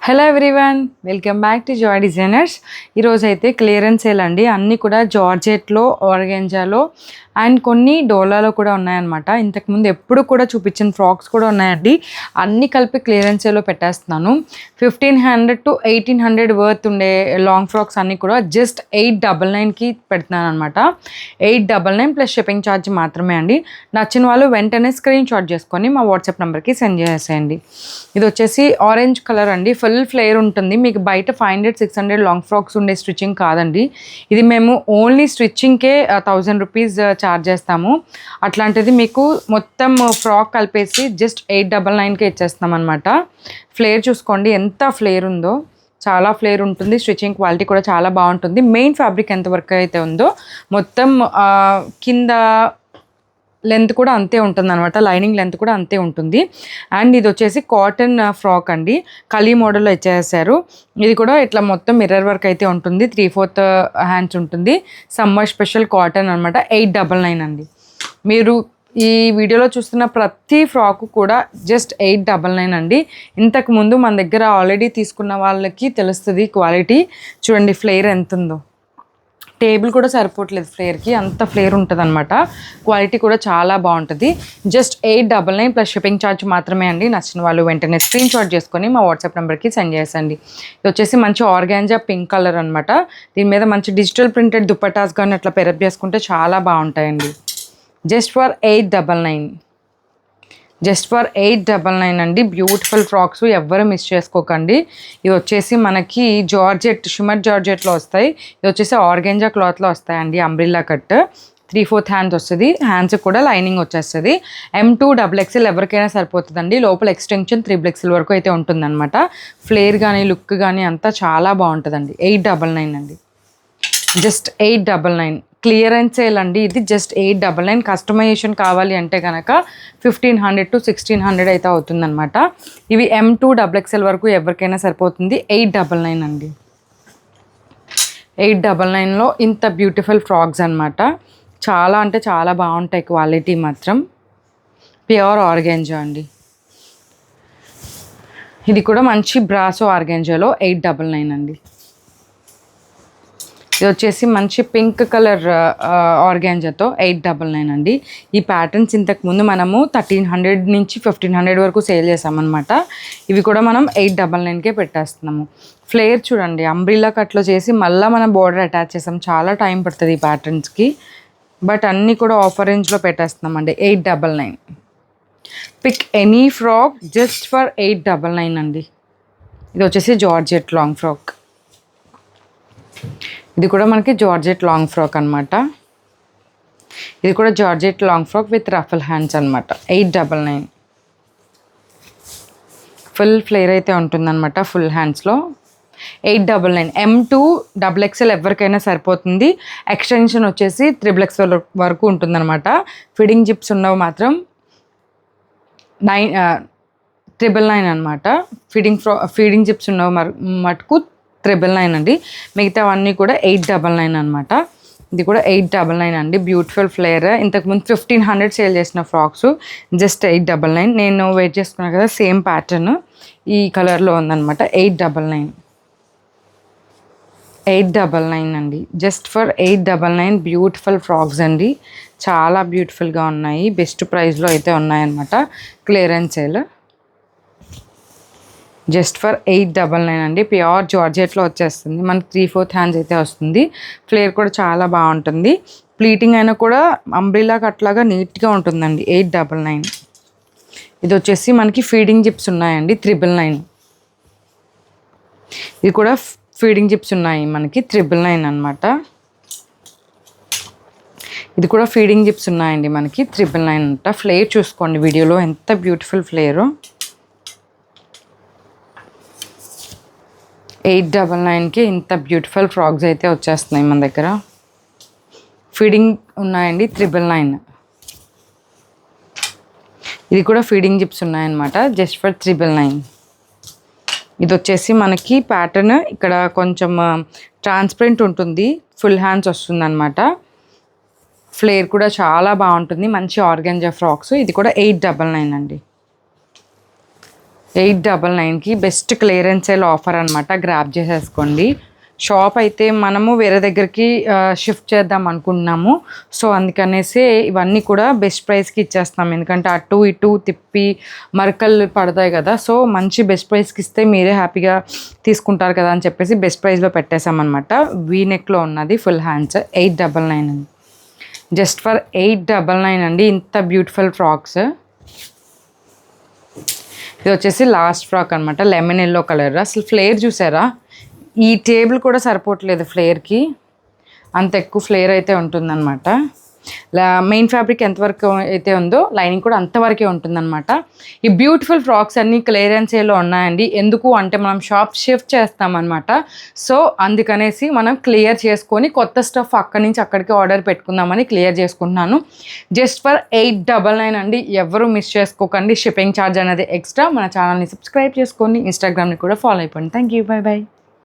Hello everyone, welcome back to Joy designers. ఈరోజు అయితే clearance sale అండి. అన్నీ కూడా జార్జెట్లో, ఆర్గెంజాలో అండ్ కొన్ని డోలాలో కూడా ఉన్నాయన్నమాట. ఇంతకుముందు ఎప్పుడు కూడా చూపించిన ఫ్రాక్స్ కూడా ఉన్నాయండి. అన్నీ కలిపి క్లియరెన్స్ సేల్లో పెట్టేస్తున్నాను. 1500 to 1800 వర్త్ ఉండే లాంగ్ ఫ్రాక్స్ అన్నీ కూడా జస్ట్ 899కి పెడుతున్నాను అనమాట. 899 ప్లస్ షిప్పింగ్ ఛార్జ్ మాత్రమే అండి. నచ్చిన వాళ్ళు వెంటనే స్క్రీన్ షాట్ చేసుకొని మా వాట్సాప్ నెంబర్కి సెండ్ చేసేయండి. ఇది వచ్చేసి ఆరెంజ్ కలర్ అండి. ఫుల్ ఫ్లేర్ ఉంటుంది. మీకు బయట 500-600 లాంగ్ ఫ్రాక్స్ ఉండే స్టిచ్చింగ్ కాదండి. ఇది మేము ఓన్లీ స్టిచ్చింగ్కే 1000 రూపీస్ ఛార్జ్ చేస్తాము. అట్లాంటిది మీకు మొత్తం ఫ్రాక్ కలిపేసి జస్ట్ 899కే ఇచ్చేస్తాం అనమాట. ఫ్లేర్ చూసుకోండి ఎంత ఫ్లేర్ ఉందో. చాలా ఫ్లేర్ ఉంటుంది. స్టిచ్చింగ్ క్వాలిటీ కూడా చాలా బాగుంటుంది. మెయిన్ ఫ్యాబ్రిక్ ఎంతవరకు అయితే ఉందో మొత్తం కింద లెంత్ కూడా అంతే ఉంటుంది అనమాట. లైనింగ్ లెంత్ కూడా అంతే ఉంటుంది. అండ్ ఇది వచ్చేసి కాటన్ ఫ్రాక్ అండి. కలీ మోడల్లో ఇచ్చేసారు. ఇది కూడా ఇట్లా మొత్తం మిర్రర్ వర్క్ అయితే ఉంటుంది. 3/4 హ్యాండ్స్ ఉంటుంది. సమ్మర్ స్పెషల్ కాటన్ అనమాట. 899 అండి. మీరు ఈ వీడియోలో చూస్తున్న ప్రతి ఫ్రాక్ కూడా జస్ట్ 899 అండి. ఇంతకుముందు మన దగ్గర ఆల్రెడీ తీసుకున్న వాళ్ళకి తెలుస్తుంది క్వాలిటీ. చూడండి ఫ్లేర్ ఎంత ఉందో. టేబుల్ కూడా సరిపోవట్లేదు ఫ్లేర్కి, అంత ఫ్లేర్ ఉంటుంది అనమాట. క్వాలిటీ కూడా చాలా బాగుంటుంది. జస్ట్ 899 ప్లస్ షిప్పింగ్ ఛార్జ్ మాత్రమే అండి. నచ్చిన వాళ్ళు వెంటనే స్క్రీన్ షాట్ చేసుకొని మా వాట్సాప్ నెంబర్కి సెండ్ చేసండి. ఇది వచ్చేసి మంచి ఆర్గాంజా పింక్ కలర్ అనమాట. దీని మీద మంచి డిజిటల్ ప్రింటెడ్ దుపట్టాస్ కానీ అట్లా పెరప్ చేసుకుంటే చాలా బాగుంటాయండి. Just for 899. జస్ట్ ఫర్ 899 అండి. బ్యూటిఫుల్ ఫ్రాక్స్ ఎవ్వరు మిస్ చేసుకోకండి. ఇవి వచ్చేసి మనకి జార్జెట్, షిమ్మర్ జార్జెట్లో వస్తాయి. ఇది వచ్చేసి ఆర్గెంజా క్లాత్లో వస్తాయండి. అంబ్రిల్లా కట్ 3/4 హ్యాండ్స్ వస్తుంది. హ్యాండ్స్ కూడా లైనింగ్ వచ్చేస్తుంది. M2 XXL ఎవరికైనా సరిపోతుందండి. లోపల ఎక్స్టెన్షన్ 3XL వరకు అయితే ఉంటుందన్నమాట. ఫ్లేర్ కానీ లుక్ కానీ అంతా చాలా బాగుంటుందండి. 899 అండి. జస్ట్ 899. క్లియరెన్స్ సేల్ అండి. ఇది జస్ట్ 899. కస్టమైజేషన్ కావాలి అంటే కనుక 1500 to 1600 అయితే అవుతుందన్నమాట. ఇవి M2 XXL వరకు ఎవరికైనా సరిపోతుంది. 899 అండి. 899లో ఇంత బ్యూటిఫుల్ ఫ్రాక్స్ అనమాట. చాలా అంటే చాలా బాగుంటాయి. క్వాలిటీ మాత్రం ప్యూర్ ఆర్గాంజా అండి. ఇది కూడా మంచి బ్రాసో ఆర్గాంజాలో 899 అండి. ఇది వచ్చేసి మంచి పింక్ కలర్ ఆర్గాంజాతో 899 అండి. ఈ ప్యాటర్న్స్ ఇంతకుముందు మనము 1300 నుంచి 1500 వరకు సేల్ చేసామన్నమాట. ఇవి కూడా మనం 899కే పెట్టేస్తున్నాము. ఫ్లేర్ చూడండి, అంబ్రిల్లా కట్లో చేసి మళ్ళీ మనం బోర్డర్ అటాచ్ చేసాం. చాలా టైం పడుతుంది ఈ ప్యాటర్న్స్కి. బట్ అన్నీ కూడా ఆఫర్ రేంజ్లో పెట్టేస్తున్నామండి. 899. Pick any frock just for 899 అండి. ఇది వచ్చేసి జార్జెట్ లాంగ్ ఫ్రాక్. ఇది కూడా మనకి జార్జెట్ లాంగ్ ఫ్రాక్ అనమాట. ఇది కూడా georgette long frock with ruffle hands అనమాట. 899. ఫుల్ ఫ్లేర్ అయితే ఉంటుందన్నమాట ఫుల్ హ్యాండ్స్లో. 899. M2 XXL ఎవరికైనా సరిపోతుంది. ఎక్స్టెన్షన్ వచ్చేసి 3XL వరకు ఉంటుందన్నమాట. ఫిడింగ్ జిప్స్ ఉన్నవి మాత్రం 999 అనమాట. ఫీడింగ్ జిప్స్ ఉన్నవి మటుకు 999 అండి. మిగతావన్నీ కూడా 899 అనమాట. ఇది కూడా 899 అండి. Beautiful flare. ఇంతకుముందు 1500 సేల్ చేసిన ఫ్రాక్స్ జస్ట్ 899. నేను వెయిట్ చేసుకున్నాను కదా, సేమ్ ప్యాటర్న్ ఈ కలర్లో ఉందన్నమాట. 899. 899 అండి. జస్ట్ ఫర్ 899 బ్యూటిఫుల్ ఫ్రాక్స్ అండి. చాలా బ్యూటిఫుల్గా ఉన్నాయి. బెస్ట్ ప్రైస్లో అయితే ఉన్నాయన్నమాట. Clearance sale. జస్ట్ ఫర్ 899 అండి. ప్యూర్ జార్జెట్లో వచ్చేస్తుంది. మనకి 3/4 హ్యాండ్స్ అయితే వస్తుంది. ఫ్లేర్ కూడా చాలా బాగుంటుంది. ప్లీటింగ్ అయినా కూడా అంబ్రిల్లా కట్లాగా నీట్గా ఉంటుందండి. 899. ఇది వచ్చేసి మనకి ఫీడింగ్ జిప్స్ ఉన్నాయండి. 999. ఇది కూడా ఫీడింగ్ జిప్స్ ఉన్నాయి మనకి. 999 అనమాట. ఇది కూడా ఫీడింగ్ జిప్స్ ఉన్నాయండి మనకి. 999 అంట. ఫ్లేర్ చూసుకోండి వీడియోలో ఎంత బ్యూటిఫుల్ ఫ్లేరు. 899కి ఇంత బ్యూటిఫుల్ ఫ్రాక్స్ అయితే వచ్చేస్తున్నాయి మన దగ్గర. ఫీడింగ్ ఉన్నాయండి. 999. ఇది కూడా ఫీడింగ్ జిప్స్ ఉన్నాయన్నమాట. Just for 999. ఇది వచ్చేసి మనకి ప్యాటర్న్ ఇక్కడ కొంచెం ట్రాన్స్పరెంట్ ఉంటుంది. ఫుల్ హ్యాండ్స్ వస్తుందన్నమాట. ఫ్లేర్ కూడా చాలా బాగుంటుంది. మంచి ఆర్గాంజా ఫ్రాక్స్. ఇది కూడా 899 అండి. 899కి బెస్ట్ క్లియరెన్స్ సేల్ ఆఫర్ అనమాట. గ్రాప్ చేసేసుకోండి. షాప్ అయితే మనము వేరే దగ్గరికి షిఫ్ట్ చేద్దాం అనుకుంటున్నాము. సో అందుకనేసి ఇవన్నీ కూడా బెస్ట్ ప్రైస్కి ఇచ్చేస్తాం. ఎందుకంటే అటు ఇటు తిప్పి మరకలు పడతాయి కదా. సో మంచి బెస్ట్ ప్రైస్కి ఇస్తే మీరే హ్యాపీగా తీసుకుంటారు కదా అని చెప్పేసి బెస్ట్ ప్రైస్లో పెట్టేసామన్నమాట. వీ నెక్లో ఉన్నది ఫుల్ హ్యాండ్స్ 899 అండి. జస్ట్ ఫర్ 899 అండి. ఇంత బ్యూటిఫుల్ ఫ్రాక్స్. ఇది వచ్చేసి లాస్ట్ ఫ్రాక్ అనమాట. Lemon yellow colour. అసలు ఫ్లేర్ చూసారా? ఈ టేబుల్ కూడా సరిపోవట్లేదు ఫ్లేర్కి, అంత ఎక్కువ ఫ్లేర్ అయితే ఉంటుందన్నమాట. మెయిన్ ఫ్యాబ్రిక్ ఎంతవరకు అయితే ఉందో లైనింగ్ కూడా అంతవరకే ఉంటుందన్నమాట. ఈ బ్యూటిఫుల్ ఫ్రాక్స్ అన్నీ క్లియరెన్స్ సేల్లో ఉన్నాయండి. ఎందుకు అంటే మనం షాప్ షిఫ్ట్ చేస్తామన్నమాట. సో అందుకనేసి మనం క్లియర్ చేసుకొని కొత్త స్టఫ్ అక్కడి నుంచి అక్కడికి ఆర్డర్ పెట్టుకుందామని క్లియర్ చేసుకుంటున్నాను. జస్ట్ ఫర్ 899 అండి. ఎవరు మిస్ చేసుకోకండి. షిప్పింగ్ ఛార్జ్ అనేది ఎక్స్ట్రా. మన ఛానల్ని సబ్స్క్రైబ్ చేసుకోండి. ఇన్స్టాగ్రామ్ని కూడా ఫాలో అయిపోండి. Thank you. By by.